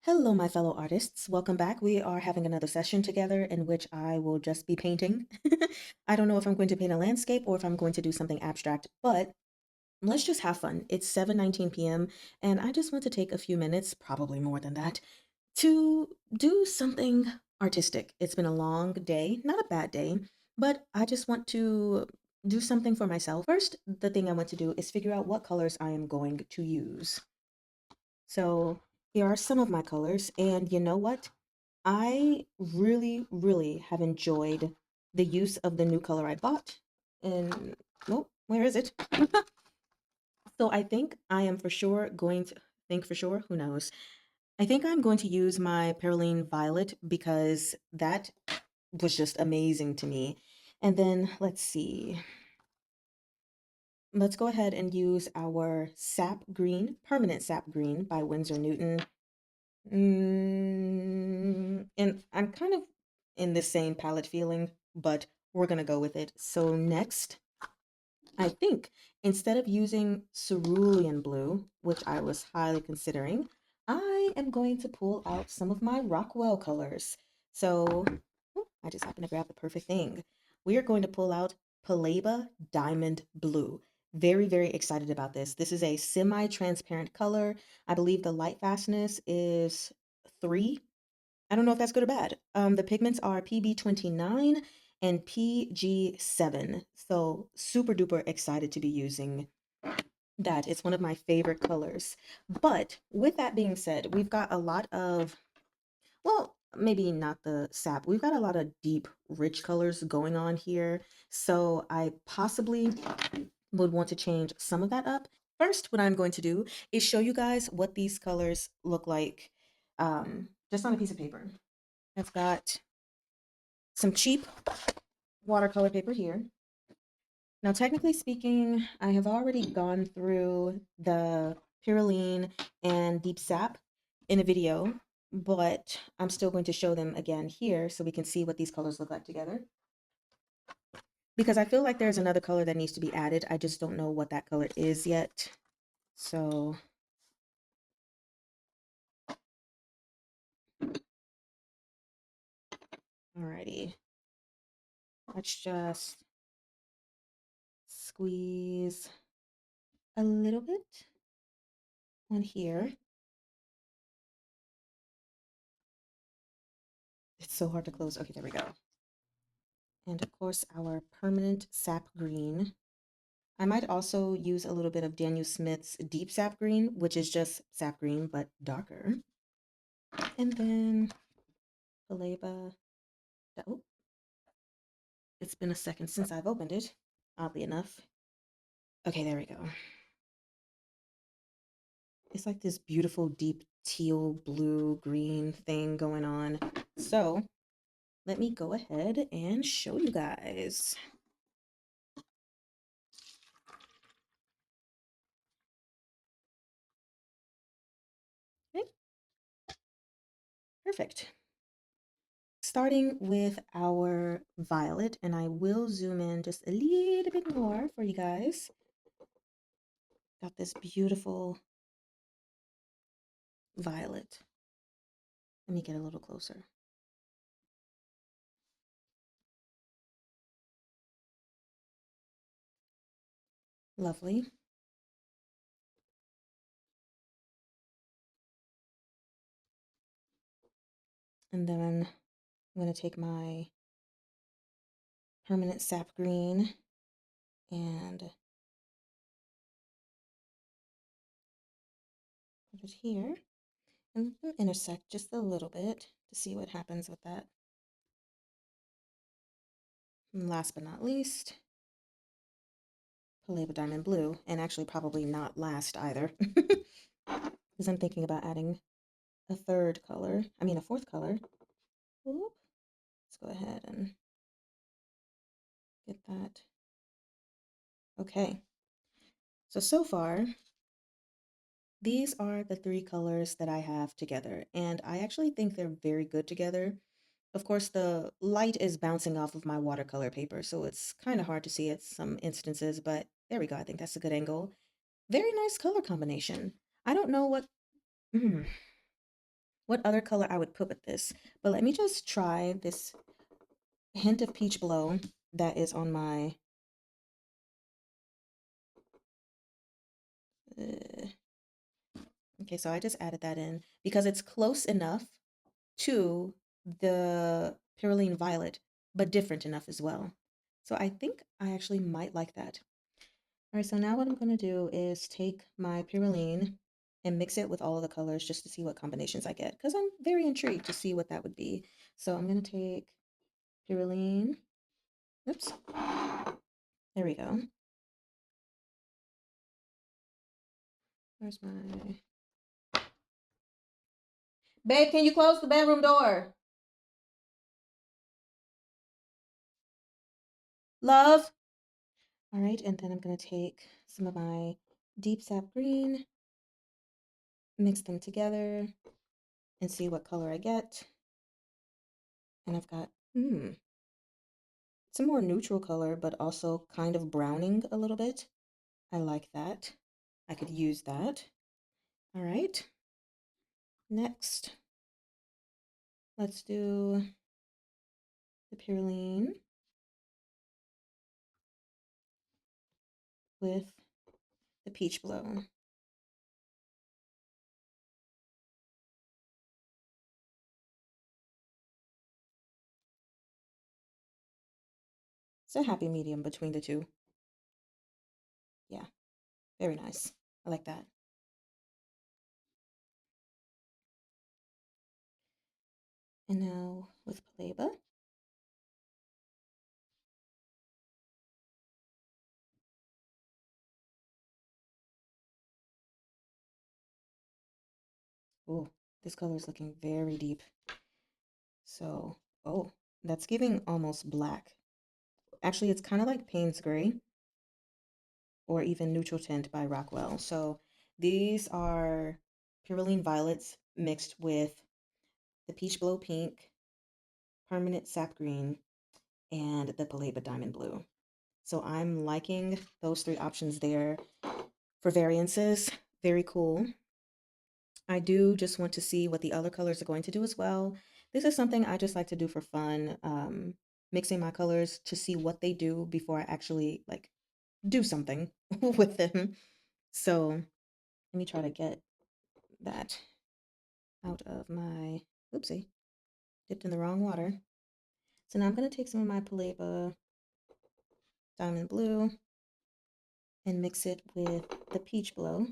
Hello, my fellow artists. Welcome back. We are having another session together in which I will just be painting. I don't know if I'm going to paint a landscape or if I'm going to do something abstract, but let's just have fun. It's 7:19 p.m. and I just want to take a few minutes, probably more than that, to do something artistic. It's been a long day, not a bad day, but I just want to do something for myself. First, the thing I want to do is figure out what colors I am going to use. So here are some of my colors, and you know what? I really have enjoyed the use of the new color I bought. And oh, where is it? So I think I am for sure going to think for sure, who knows? I think I'm going to use my Perylene Violet because that was just amazing to me. And then let's see. Let's go ahead and use our Sap Green, Permanent Sap Green by Winsor Newton. And I'm kind of in the same palette feeling, but we're gonna go with it. So next, I think instead of using cerulean blue, which I was highly considering, I am going to pull out some of my Rockwell colors. So I just happened to grab the perfect thing. We are going to pull out Paraiba Diamond Blue. Very excited about this. This is a semi-transparent color. I believe the light fastness is 3. I don't know if that's good or bad. The pigments are PB29 and PG7. So super duper excited to be using that. It's one of my favorite colors. But with that being said, we've got a lot of, well, maybe not the sap. We've got a lot of deep, rich colors going on here. So I possibly would want to change some of that up. First, what I'm going to do is show you guys what these colors look like just on a piece of paper. I've got some cheap watercolor paper here. Now, technically speaking, I have already gone through the Perylene and Deep Sap in a video, but I'm still going to show them again here so we can see what these colors look like together. Because I feel like there's another color that needs to be added. I just don't know what that color is yet. So, alrighty. Let's just squeeze a little bit on here. It's so hard to close. Okay, there we go. And of course, our permanent sap green. I might also use a little bit of Daniel Smith's deep sap green, which is just sap green, but darker. And then Paraiba. Oh, it's been a second since I've opened it, oddly enough. Okay, there we go. It's like this beautiful deep teal, blue, green thing going on. So let me go ahead and show you guys. Okay, perfect. Starting with our violet, and I will zoom in just a little bit more for you guys. Got this beautiful violet. Let me get a little closer. Lovely. And then I'm going to take my permanent sap green and put it here and intersect just a little bit to see what happens with that. And last but not least, Paraiba Diamond Blue, and actually probably not last either, because I'm thinking about adding a third color, a fourth color. Oop. Let's go ahead and get that. Okay, so far, these are the 3 colors that I have together, and I actually think they're very good together. Of course, the light is bouncing off of my watercolor paper, so it's kind of hard to see at some instances, but there we go. I think that's a good angle. Very nice color combination. I don't know what what other color I would put with this. But let me just try this hint of peach blow that is on my uh, okay, so I just added that in because it's close enough to the Perylene Violet, but different enough as well. So I think I actually might like that. All right, so now what I'm going to do is take my Perylene and mix it with all of the colors just to see what combinations I get because I'm very intrigued to see what that would be. So I'm going to take Perylene. Oops. There we go. Where's my... Babe, can you close the bedroom door? Love. All right, and then I'm going to take some of my deep sap green, mix them together, and see what color I get. And I've got, it's a more neutral color, but also kind of browning a little bit. I like that. I could use that. All right. Next, let's do the Perylene with the Peachblow. It's a happy medium between the two. Yeah, very nice. I like that. And now with Paraiba. Oh, this color is looking very deep. So, oh, that's giving almost black. Actually, it's kind of like Payne's Gray or even Neutral Tint by Rockwell. So these are Perylene Violets mixed with the Peach Blow Pink, Permanent Sap Green, and the Paraiba Diamond Blue. So I'm liking those three options there for variances. Very cool. I do just want to see what the other colors are going to do as well. This is something I just like to do for fun, mixing my colors to see what they do before I actually like do something with them. So let me try to get that out of my, oopsie, dipped in the wrong water. So now I'm going to take some of my Paraiba Diamond Blue and mix it with the Peach Blow.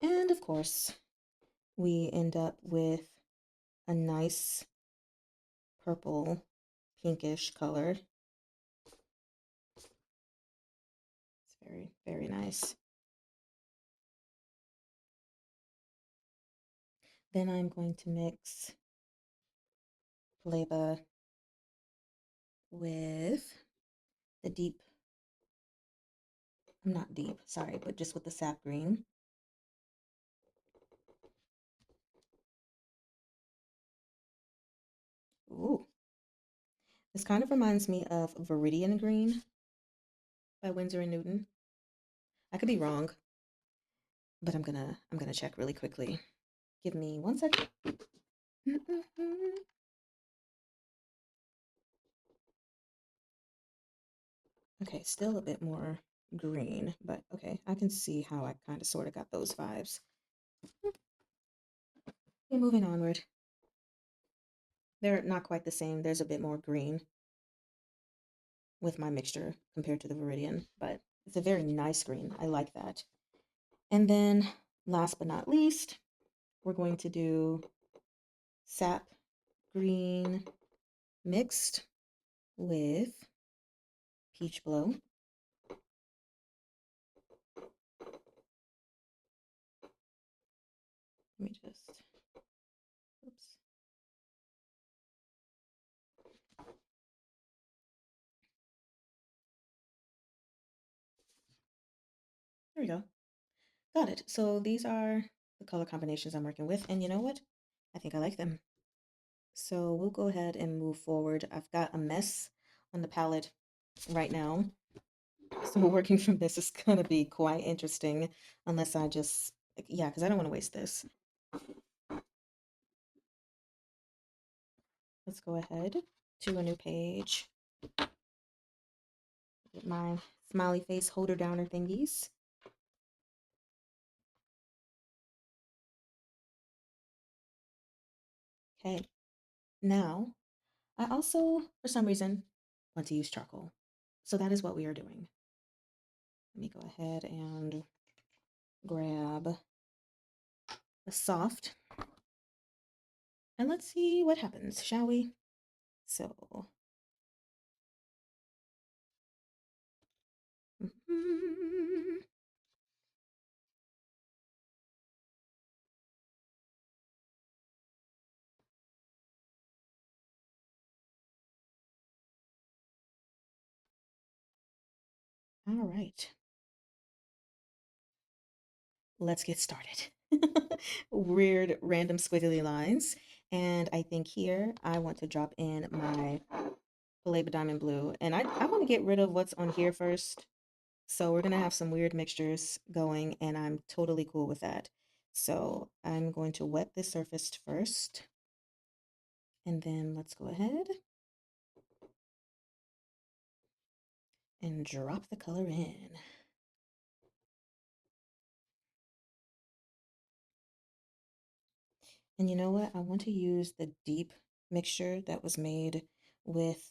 And of course, we end up with a nice purple, pinkish color. It's very, very nice. Then I'm going to mix Paraiba with the deep, not deep, sorry, but just with the sap green. Ooh, this kind of reminds me of Viridian Green by Winsor and Newton. I could be wrong, but I'm gonna check really quickly. Give me 1 second. Okay, still a bit more green, but okay, I can see how I kind of sort of got those vibes. Okay, moving onward. They're not quite the same. There's a bit more green with my mixture compared to the Viridian, but it's a very nice green. I like that. And then last but not least, we're going to do sap green mixed with peach blow. Let me just, oops. There we go. Got it. So these are the color combinations I'm working with. And you know what? I think I like them. So we'll go ahead and move forward. I've got a mess on the palette right now. So working from this is going to be quite interesting unless I just Yeah, because I don't want to waste this. Let's go ahead to a new page. Get my smiley face holder downer thingies. Okay, now I also, for some reason, want to use charcoal. So that is what we are doing. Let me go ahead and grab the soft and let's see what happens, shall we? So, mhm. All right, let's get started. Weird, random squiggly lines. And I think here I want to drop in my Paraiba Diamond Blue. And I want to get rid of what's on here first. So we're going to have some weird mixtures going, and I'm totally cool with that. So I'm going to wet this surface first. And then let's go ahead and drop the color in. And you know what? I want to use the deep mixture that was made with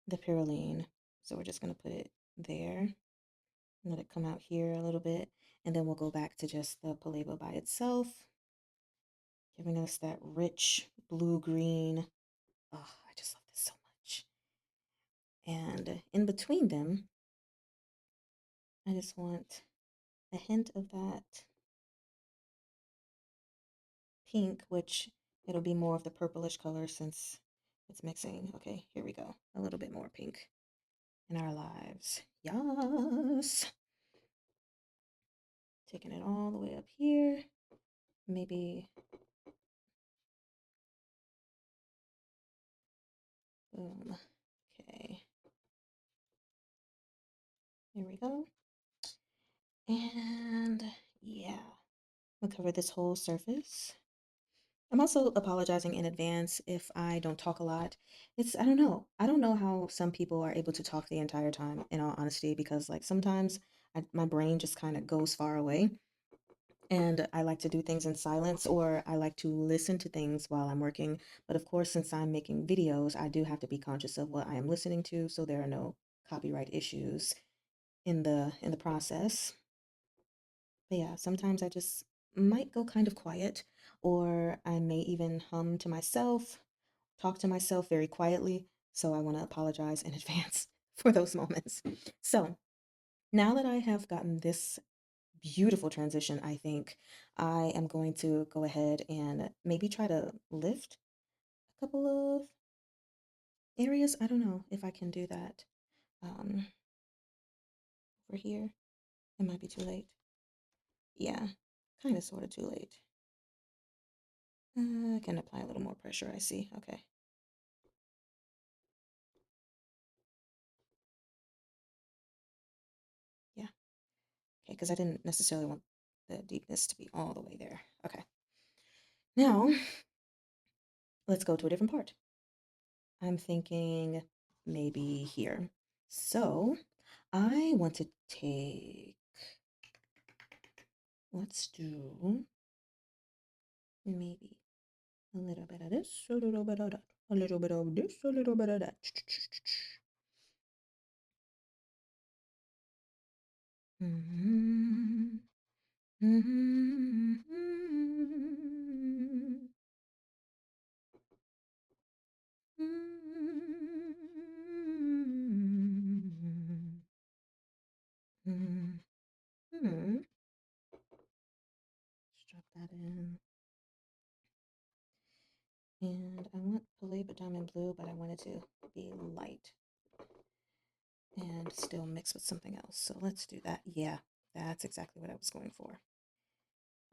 the Perylene. So we're just going to put it there. Let it come out here a little bit. And then we'll go back to just the Paraiba by itself, giving us that rich blue-green. Oh, I just love this so much. And in between them, I just want a hint of that pink, which it'll be more of the purplish color since it's mixing. Okay, here we go. A little bit more pink in our lives. Yes. Taking it all the way up here. Maybe, boom. Okay, here we go. And yeah, we'll cover this whole surface. I'm also apologizing in advance if I don't talk a lot. I don't know. I don't know how some people are able to talk the entire time, in all honesty, because like sometimes my brain just kind of goes far away and I like to do things in silence or I like to listen to things while I'm working. But of course, since I'm making videos, I do have to be conscious of what I am listening to so there are no copyright issues in the process. But yeah, sometimes I just might go kind of quiet, or I may even hum to myself, talk to myself very quietly. So I want to apologize in advance for those moments. So now that I have gotten this beautiful transition, I think I am going to go ahead and maybe try to lift a couple of areas. I don't know if I can do that over here. It might be too late. Yeah, kind of sort of too late. I can apply a little more pressure, I see. Okay. Yeah. Okay, because I didn't necessarily want the deepness to be all the way there. Okay. Now, let's go to a different part. I'm thinking maybe here. So, I want to take, let's do maybe a little bit of this, a little bit of that, a little bit of this, a little bit of that. Mm-hmm. Mm-hmm. Mm-hmm. Let's drop that in. And I want Paraiba Diamond Blue, but I want it to be light and still mix with something else. So let's do that. Yeah, that's exactly what I was going for.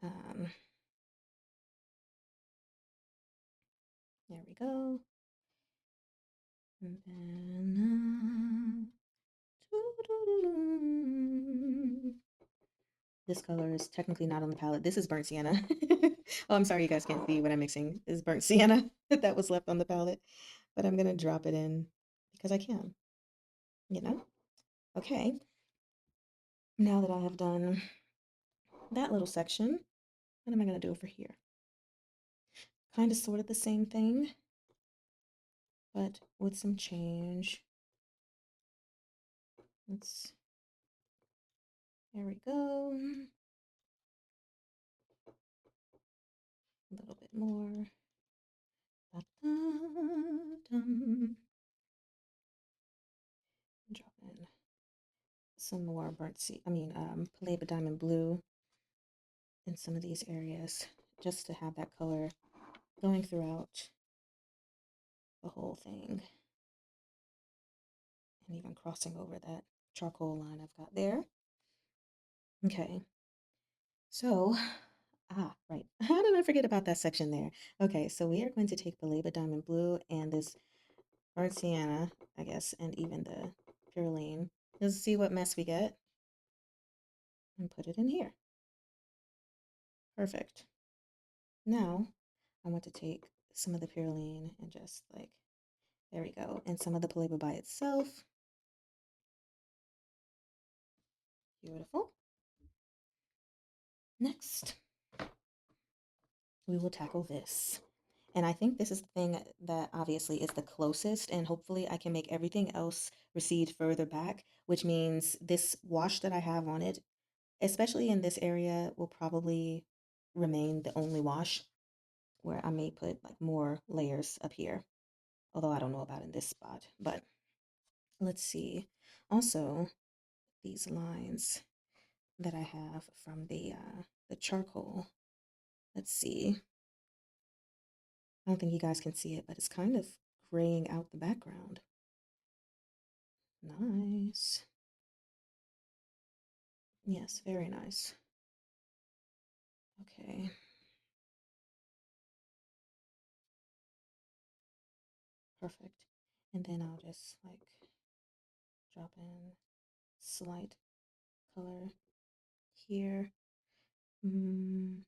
Um, there we go. And then, This color is technically not on the palette. This is burnt sienna. Oh, I'm sorry you guys can't see what I'm mixing. This is burnt sienna that was left on the palette, but I'm gonna drop it in because I can, you know? Okay, now that I have done that little section, what am I gonna do over here? Kind of sort of the same thing, but with some change. Let's, there we go. A little bit more. Da-da-dum. Drop in some more Paraiba Diamond Blue in some of these areas, just to have that color going throughout the whole thing, and even crossing over that charcoal line I've got there. Okay, so, right. How did I forget about that section there? Okay, so we are going to take Paraiba Diamond Blue and this burnt sienna, I guess, and even the Perylene. Let's see what mess we get and put it in here. Perfect. Now, I want to take some of the Perylene and just like, there we go, and some of the Paraiba by itself. Beautiful. Next, we will tackle this. And I think this is the thing that obviously is the closest, and hopefully I can make everything else recede further back, which means this wash that I have on it, especially in this area, will probably remain the only wash, where I may put like more layers up here. Although I don't know about in this spot, but let's see. Also, these lines that I have from the charcoal. Let's see. I don't think you guys can see it, but it's kind of graying out the background. Nice. Yes, very nice. Okay. Perfect. And then I'll just like drop in slight color here. Mm.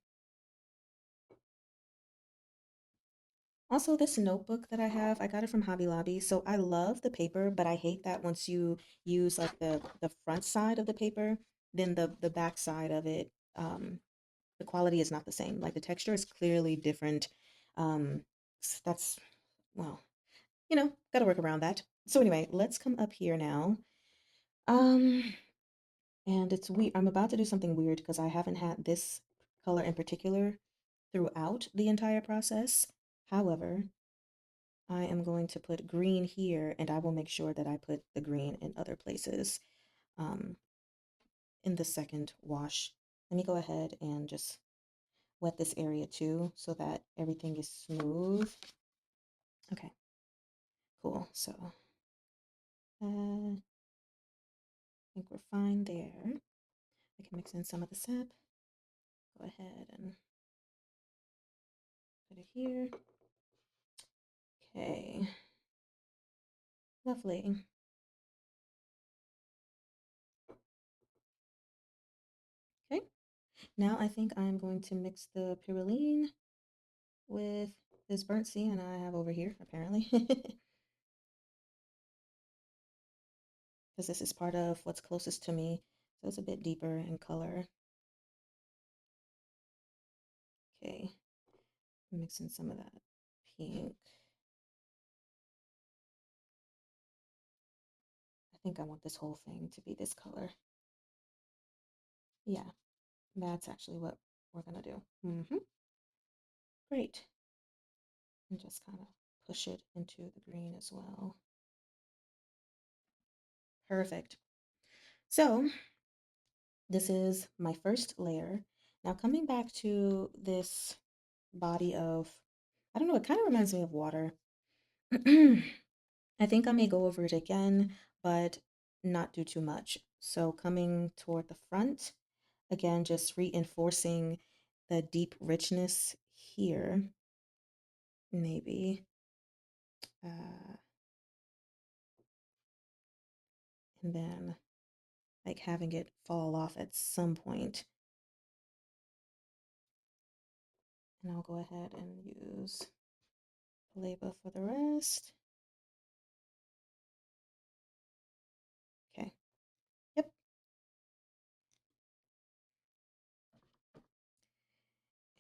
Also, this notebook that I have, I got it from Hobby Lobby. So I love the paper, but I hate that once you use like the front side of the paper, then the back side of it, the quality is not the same. Like the texture is clearly different. That's, well, got to work around that. So anyway, let's come up here now. Um, and it's weird. I'm about to do something weird because I haven't had this color in particular throughout the entire process. However, I am going to put green here, and I will make sure that I put the green in other places um, in the second wash. Let me go ahead and just wet this area too so that everything is smooth. Okay, cool. So I think we're fine there. I can mix in some of the sap. Go ahead and put it here. Okay, lovely. Okay, now I think I'm going to mix the Perylene with this burnt sienna I have over here, apparently. Because this is part of what's closest to me. So it's a bit deeper in color. Okay, mixing some of that pink. I think I want this whole thing to be this color. Yeah, that's actually what we're gonna do. Great. And just kind of push it into the green as well. Perfect. So this is my first layer. Now coming back to this body of, I don't know, it kind of reminds me of water. I think I may go over it again, but not do too much. So coming toward the front, again, just reinforcing the deep richness here, maybe. And then like having it fall off at some point. And I'll go ahead and use Paraiba for the rest. Okay. Yep.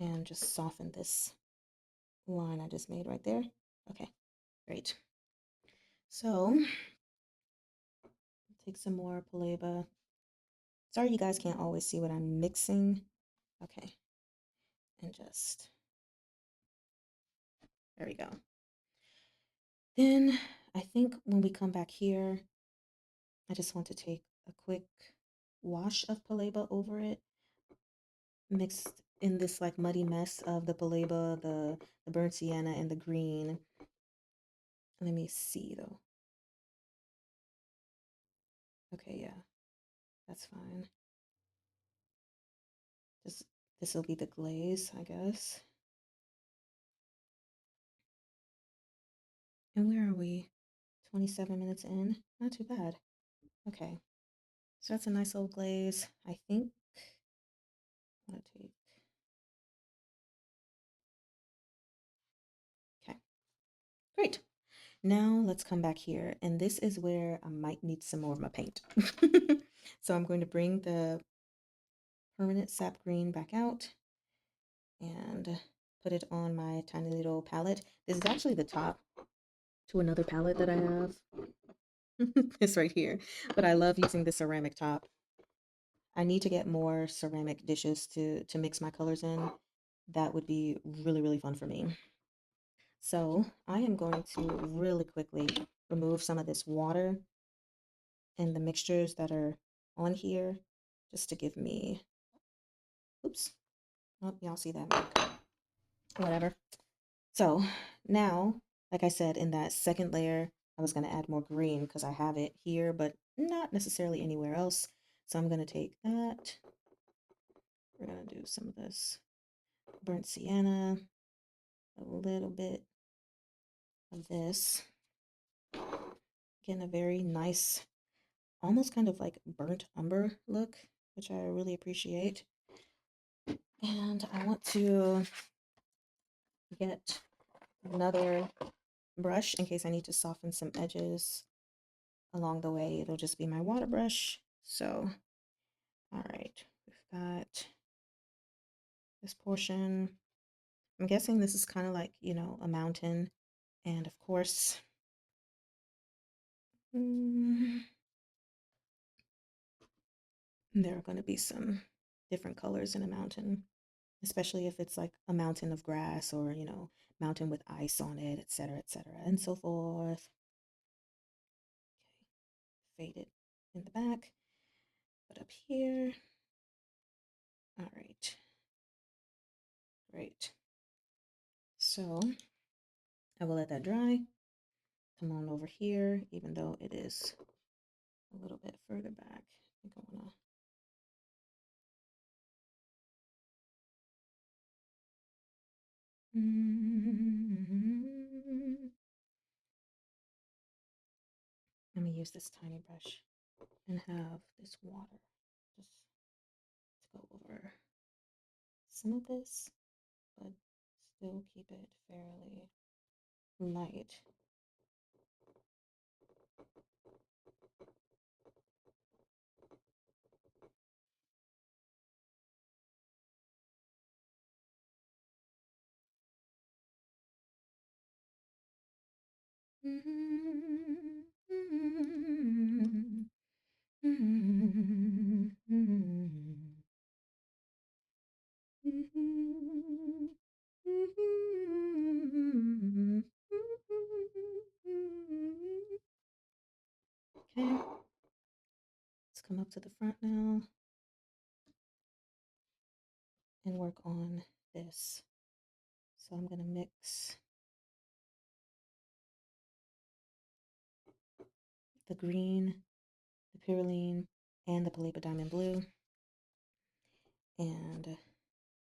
And just soften this line I just made right there. Okay, great. So take some more Paraiba. Sorry you guys can't always see what I'm mixing. Okay, and just, there we go. Then I think when we come back here, I just want to take a quick wash of Paraiba over it, mixed in this like muddy mess of the Paraiba, the burnt sienna, and the green. Let me see though. Okay, yeah, that's fine. Just this will be the glaze, I guess. And where are we? 27 minutes in? Not too bad. Okay, so that's a nice little glaze. I think I'm gonna take, okay, great. Now let's come back here, and this is where I might need some more of my paint. So I'm going to bring the permanent sap green back out and put it on my tiny little palette. This is actually the top to another palette that I have. It's right here, but I love using the ceramic top. I need to get more ceramic dishes to mix my colors in. That would be really, really fun for me. So I am going to really quickly remove some of this water and the mixtures that are on here just to give me, oops, oh, y'all see that mark. Whatever. So now, like I said, in that second layer, I was going to add more green because I have it here, but not necessarily anywhere else. So I'm going to take that. We're going to do some of this burnt sienna, a little bit of this. Getting a very nice, almost kind of like burnt umber look, which I really appreciate. And I want to get another brush in case I need to soften some edges along the way. It'll just be my water brush. So, all right, we've got this portion. I'm guessing this is kind of like, you know, a mountain. And of course, there are going to be some different colors in a mountain, especially if it's like a mountain of grass or, you know, mountain with ice on it, etc., and so forth. Okay, fade it in the back, but up here. All right, great. So I will let that dry. Come on over here, even though it is a little bit further back. I think I wanna. Let me use this tiny brush and have this water just to go over some of this, but still keep it fairly light. Okay, let's come up to the front now and work on this. So I'm going to mix the green, the Perylene, and the Paraiba Diamond Blue. And,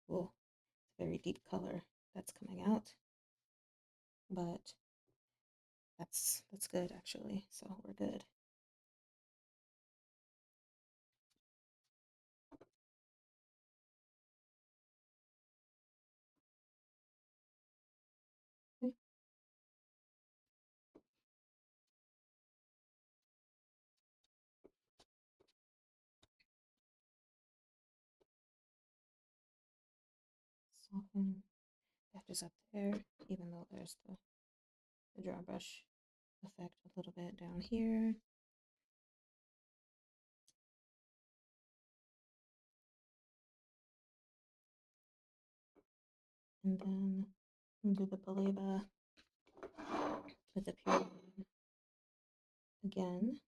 oh, very deep color that's coming out. But that's good actually. So we're good. soften patches up there, even though there's the dry brush effect a little bit down here. And then do the Paraiba with the Perylene again.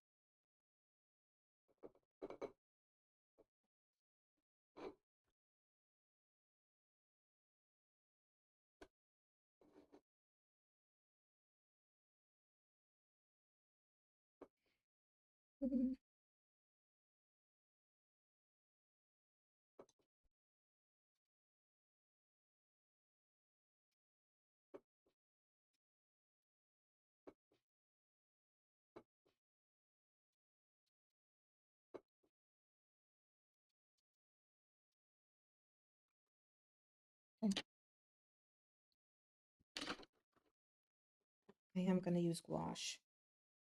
I am going to use gouache.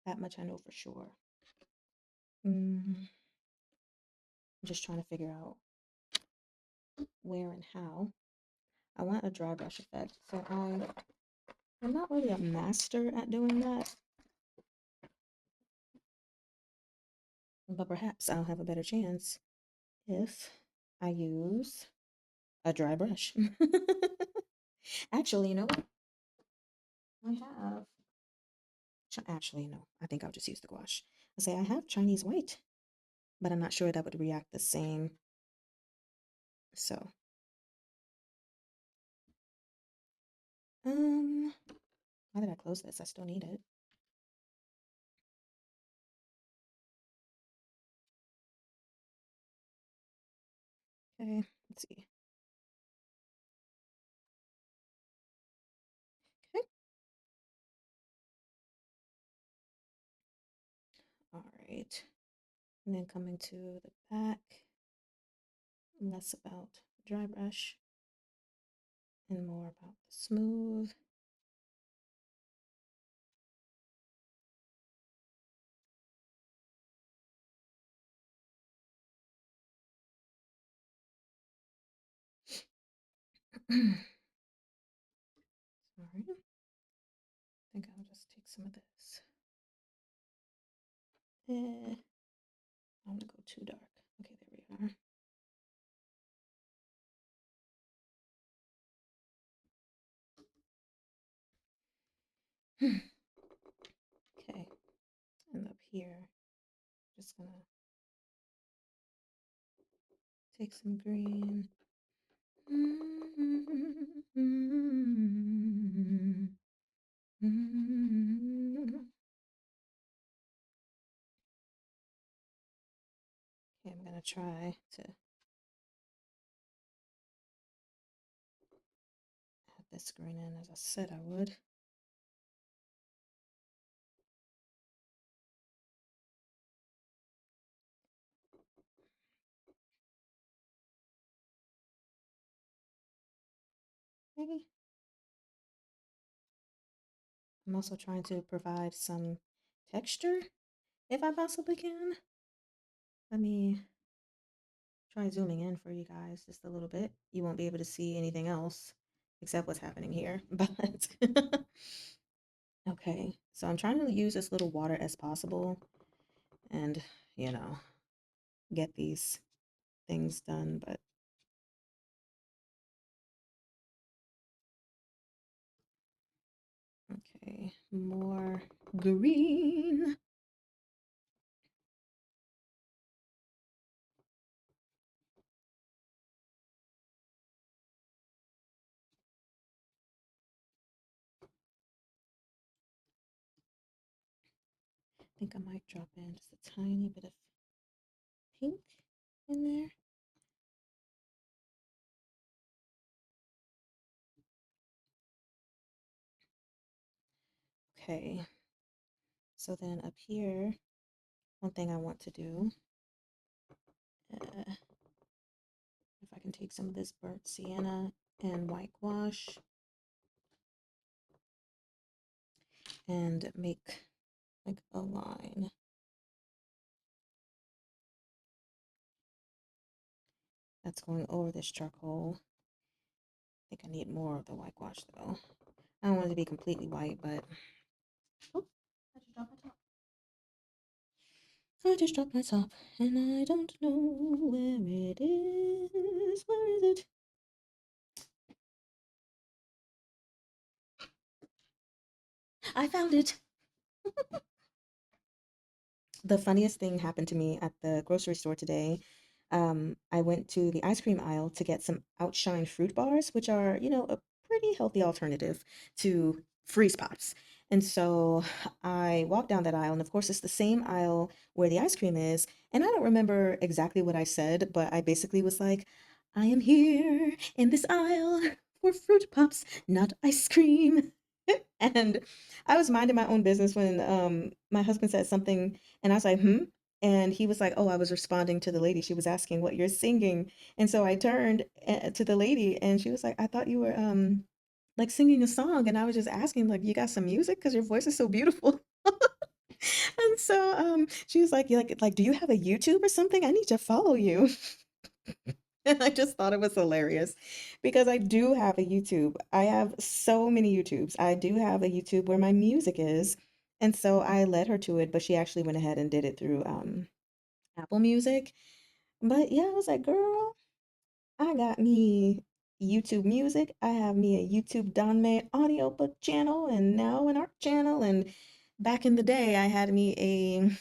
That much I know for sure. I'm just trying to figure out where and how. I want a dry brush effect, so I'm not really a master at doing that, but perhaps I'll have a better chance if I use a dry brush. Actually, you know what? I have. Actually, no. I think I'll just use the gouache. I say I have Chinese white, but I'm not sure that would react the same. So, why did I close this? I still need it. Okay, let's see. Okay. All right. And then coming to the back, less about the dry brush and more about the smooth. Sorry. I think I'll just take some of this. I'm gonna go too dark. Okay, there we are. Okay, and up here, just gonna take some green. Okay, I'm gonna try to add this green in as I said I would. Maybe. I'm also trying to provide some texture if I possibly can. Let me try zooming in for you guys just a little bit. You won't be able to see anything else except what's happening here. But okay, so I'm trying to use as little water as possible and, you know, get these things done. But okay, more green. I think I might drop in just a tiny bit of pink in there. Okay, so then up here, one thing I want to do, if I can take some of this burnt sienna and white gouache and make like a line. That's going over this charcoal. think I need more of the white gouache though. I don't want it to be completely white, but oh, I just dropped my top. I just dropped my top, and I don't know where it is. Where is it? I found it. The funniest thing happened to me at the grocery store today. I went to the ice cream aisle to get some Outshine fruit bars, which are, a pretty healthy alternative to freeze pops. And so I walked down that aisle, and of course, it's the same aisle where the ice cream is. And I don't remember exactly what I said, but I basically was like, I am here in this aisle for fruit pops, not ice cream. And I was minding my own business when my husband said something, and I was like, hmm. And he was like, oh, I was responding to the lady. She was asking what you're singing. And so I turned to the lady, and she was like, I thought you were like singing a song. And I was just asking, like, you got some music? Because your voice is so beautiful. And so she was like, do you have a YouTube or something? I need to follow you. And I just thought it was hilarious because I do have a YouTube. I have so many YouTubes. I do have a YouTube where my music is. And so I led her to it, but she actually went ahead and did it through Apple Music. But yeah, I was like, girl, I got me YouTube music. I have me a YouTube Don May audiobook channel and now an art channel. And back in the day, I had me a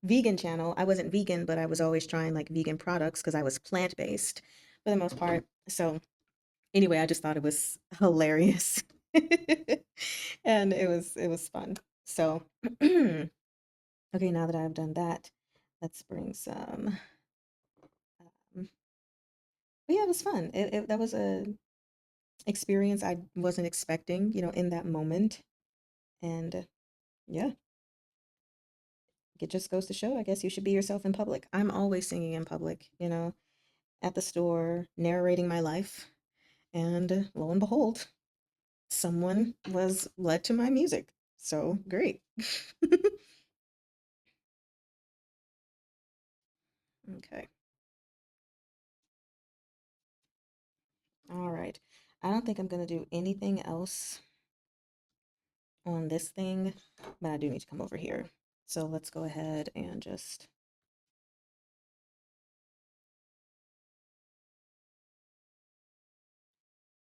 vegan channel. I wasn't vegan, but I was always trying like vegan products because I was plant-based for the most part. So anyway, I just thought it was hilarious. And it was fun. So okay, now that I've done that, let's bring some but yeah, it was fun. That was a experience I wasn't expecting, in that moment. And yeah, it just goes to show, I guess you should be yourself in public. I'm always singing in public, at the store, narrating my life. And lo and behold, someone was led to my music. So great. Okay. All right. I don't think I'm going to do anything else on this thing, but I do need to come over here. So let's go ahead and just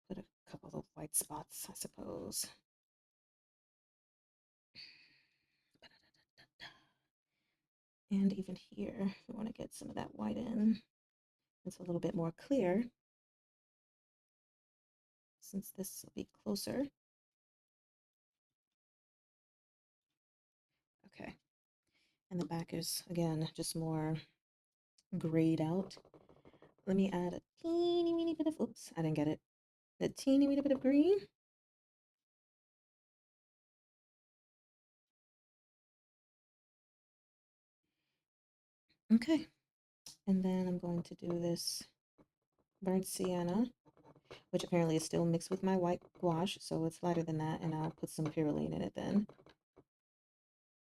put a couple of white spots, I suppose. And even here, if we want to get some of that white in, it's a little bit more clear since this will be closer. Okay. And the back is, again, just more grayed out. Let me add a teeny weeny bit of, oops, I didn't get it. A teeny weeny bit of green. Okay. And then I'm going to do this burnt sienna, which apparently is still mixed with my white gouache, so it's lighter than that, and I'll put some Perylene in it then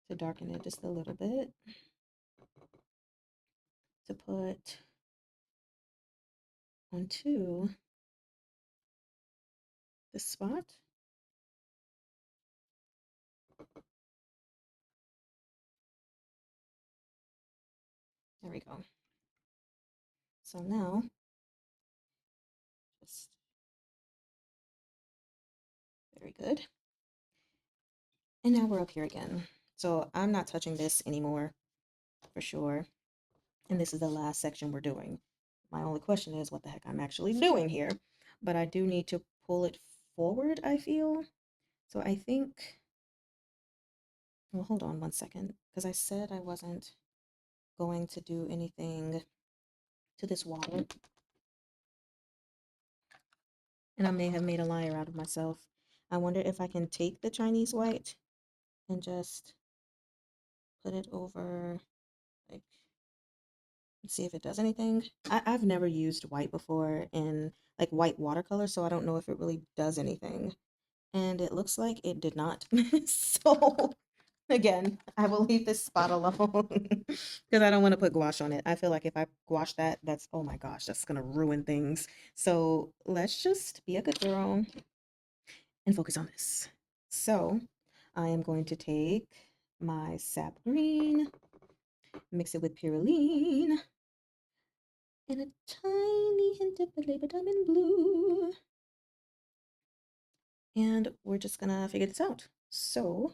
to darken it just a little bit. To put onto the spot. There we go. So now, just very good. And now we're up here again. So I'm not touching this anymore for sure. And this is the last section we're doing. My only question is what the heck I'm actually doing here. But I do need to pull it forward, I feel. So I think, well, hold on one second, because I said I wasn't going to do anything to this water. And I may have made a liar out of myself. I wonder if I can take the Chinese white and just put it over, like, see if it does anything. I've never used white before in like white watercolor, so I don't know if it really does anything. And it looks like it did not. So Again, I will leave this spot alone because I don't want to put gouache on it. I feel like if I gouache that, that's, oh my gosh, that's gonna ruin things. So let's just be a good girl and focus on this. So I am going to take my sap green, mix it with Perylene, and a tiny hint of Paraiba diamond blue. And we're just gonna figure this out. So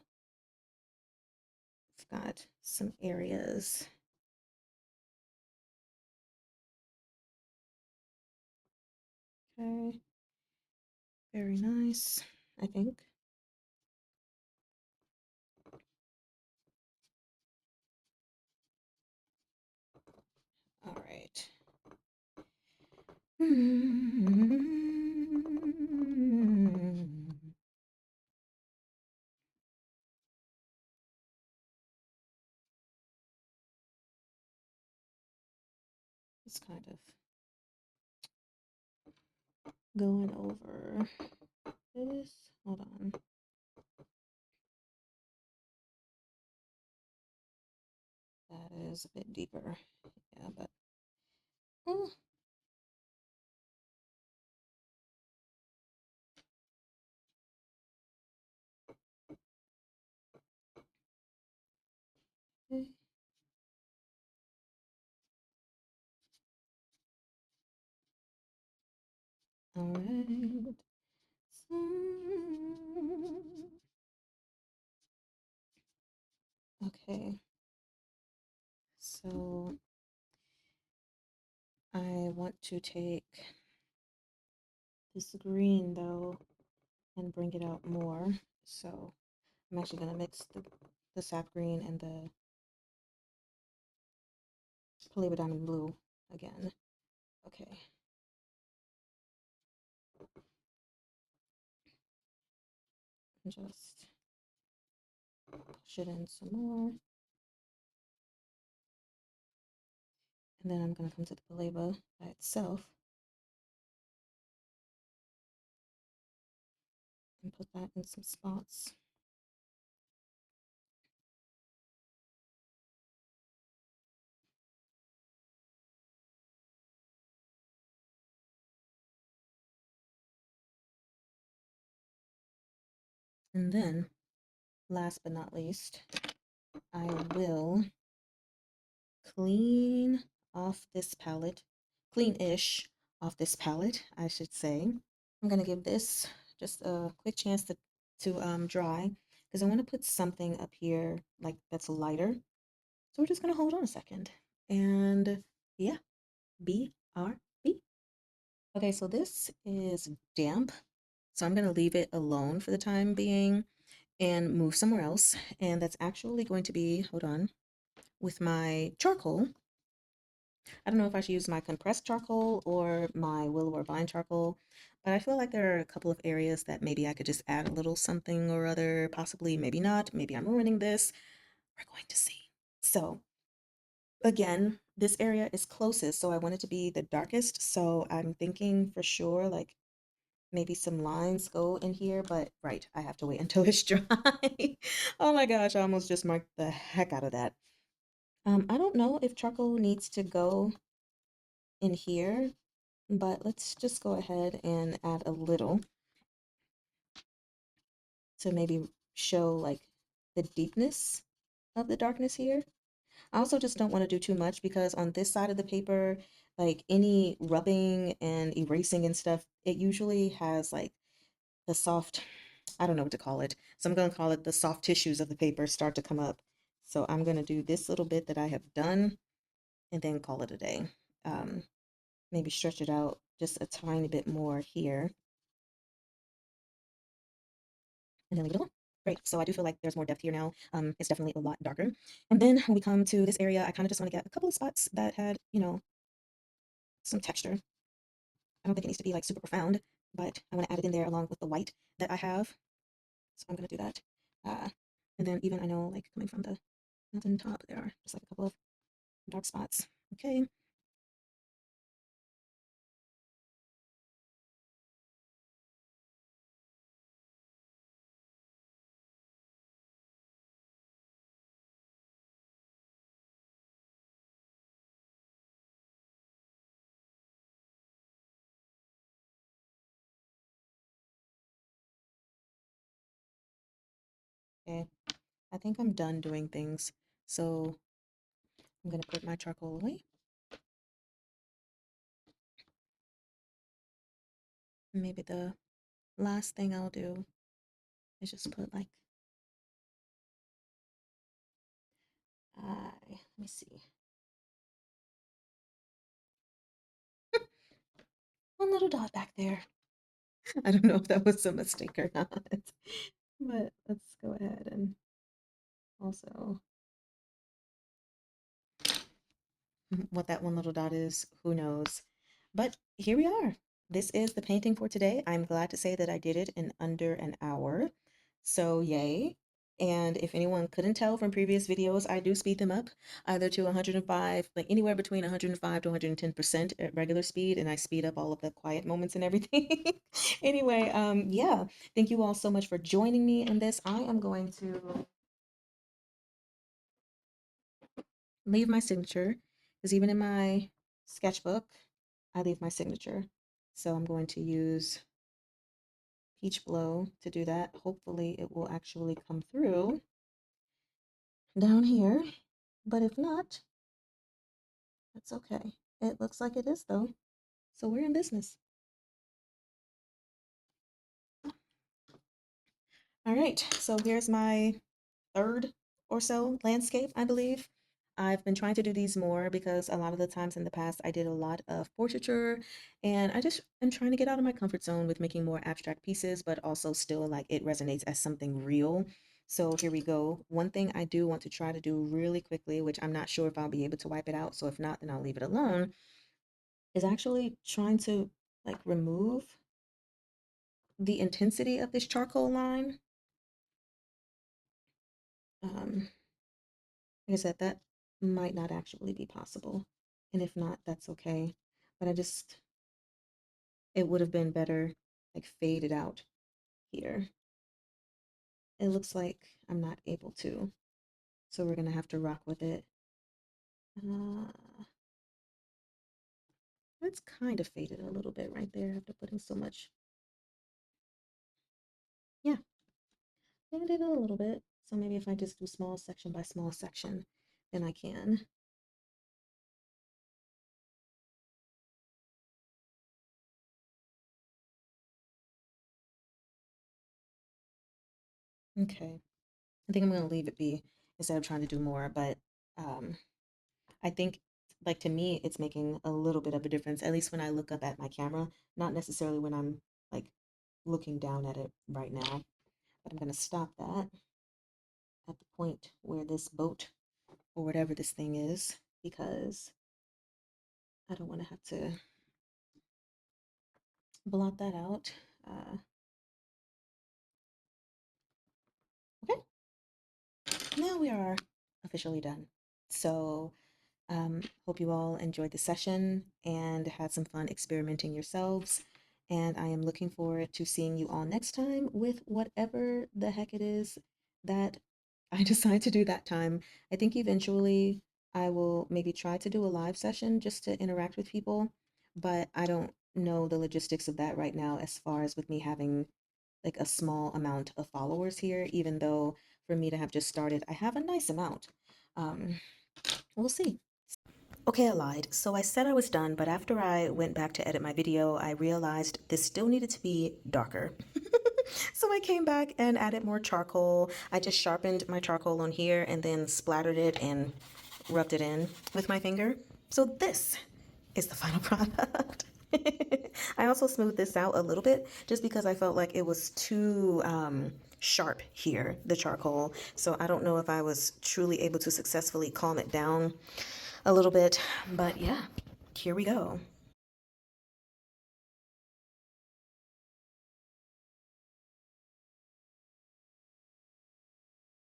I've got some areas. Okay, very nice, I think. All right. Just kind of going over this. Hold on. That is a bit deeper. Yeah, but oh, okay. All right. So, okay. So I want to take this green though and bring it out more. So I'm actually gonna mix the sap green and the Paraiba diamond blue again. Okay. Just push it in some more. And then I'm going to come to the Paraiba by itself and put that in some spots. And then, last but not least, I will clean off this palette, clean-ish off this palette, I should say. I'm going to give this just a quick chance to dry because I want to put something up here like that's lighter. So we're just going to hold on a second. And yeah, BRB. Okay, so this is damp. So I'm going to leave it alone for the time being and move somewhere else. And that's actually going to be, hold on, with my charcoal. I don't know if I should use my compressed charcoal or my willow or vine charcoal, but I feel like there are a couple of areas that maybe I could just add a little something or other, possibly, maybe not. Maybe I'm ruining this. We're going to see. So again, this area is closest, so I want it to be the darkest. So I'm thinking for sure, like maybe some lines go in here, but right, I have to wait until it's dry. Oh my gosh, I almost just marked the heck out of that. I don't know if charcoal needs to go in here, but let's just go ahead and add a little to maybe show like the deepness of the darkness here. I also just don't want to do too much because on this side of the paper, like any rubbing and erasing and stuff, it usually has like the soft, I don't know what to call it. So I'm going to call it the soft tissues of the paper start to come up. So I'm going to do this little bit that I have done and then call it a day. Um, Maybe stretch it out just a tiny bit more here and then leave it alone. Great. So I do feel like there's more depth here now. It's definitely a lot darker. And then when we come to this area, I kind of just want to get a couple of spots that had, some texture. I don't think it needs to be like super profound, but I want to add it in there along with the white that I have. So I'm going to do that. Uh, and then even I know like coming from the mountain top, there are just like a couple of dark spots. Okay. Okay, I think I'm done doing things. So I'm gonna put my charcoal away. Maybe the last thing I'll do is just put like, let me see, one little dot back there. I don't know if that was a mistake or not, but let's go ahead and also what that one little dot is, who knows? But here we are. This is the painting for today. I'm glad to say that I did it in under an hour. So yay. And if anyone couldn't tell from previous videos, I do speed them up either to 105, like anywhere between 105 to 110% at regular speed, and I speed up all of the quiet moments and everything. Anyway, yeah, thank you all so much for joining me in this. I am going to leave my signature because even in my sketchbook, I leave my signature. So I'm going to use Peachblow to do that. Hopefully it will actually come through down here, but if not, that's okay. It looks like it is though, so we're in business. All right, so here's my third or so landscape, I believe. I've been trying to do these more because a lot of the times in the past I did a lot of portraiture, and I just am trying to get out of my comfort zone with making more abstract pieces, but also still like it resonates as something real. So here we go. One thing I do want to try to do really quickly, which I'm not sure if I'll be able to wipe it out, so if not, then I'll leave it alone, is actually trying to like remove the intensity of this charcoal line. Um, like I said, that might not actually be possible. And if not, that's okay. But it would have been better like faded out here. It looks like I'm not able to. So we're going to have to rock with it. Uh, it's kind of faded a little bit right there after putting so much. Yeah, faded a little bit. So maybe if I just do small section by small section, then I can. Okay. I think I'm going to leave it be instead of trying to do more, but um, I think like to me it's making a little bit of a difference, at least when I look up at my camera, not necessarily when I'm like looking down at it right now. But I'm going to stop that at the point where this boat or whatever this thing is, because I don't want to have to blot that out. Okay, now we are officially done. So hope you all enjoyed the session and had some fun experimenting yourselves. And I am looking forward to seeing you all next time with whatever the heck it is that I decide to do that time. I think eventually I will maybe try to do a live session just to interact with people, but I don't know the logistics of that right now as far as with me having like a small amount of followers here, even though for me to have just started, I have a nice amount. Um, we'll see. Okay, I lied. So I said I was done, but after I went back to edit my video, I realized this still needed to be darker. So I came back and added more charcoal. I just sharpened my charcoal on here and then splattered it and rubbed it in with my finger. So this is the final product. I also smoothed this out a little bit just because I felt like it was too sharp here, the charcoal. So I don't know if I was truly able to successfully calm it down a little bit, but yeah, here we go.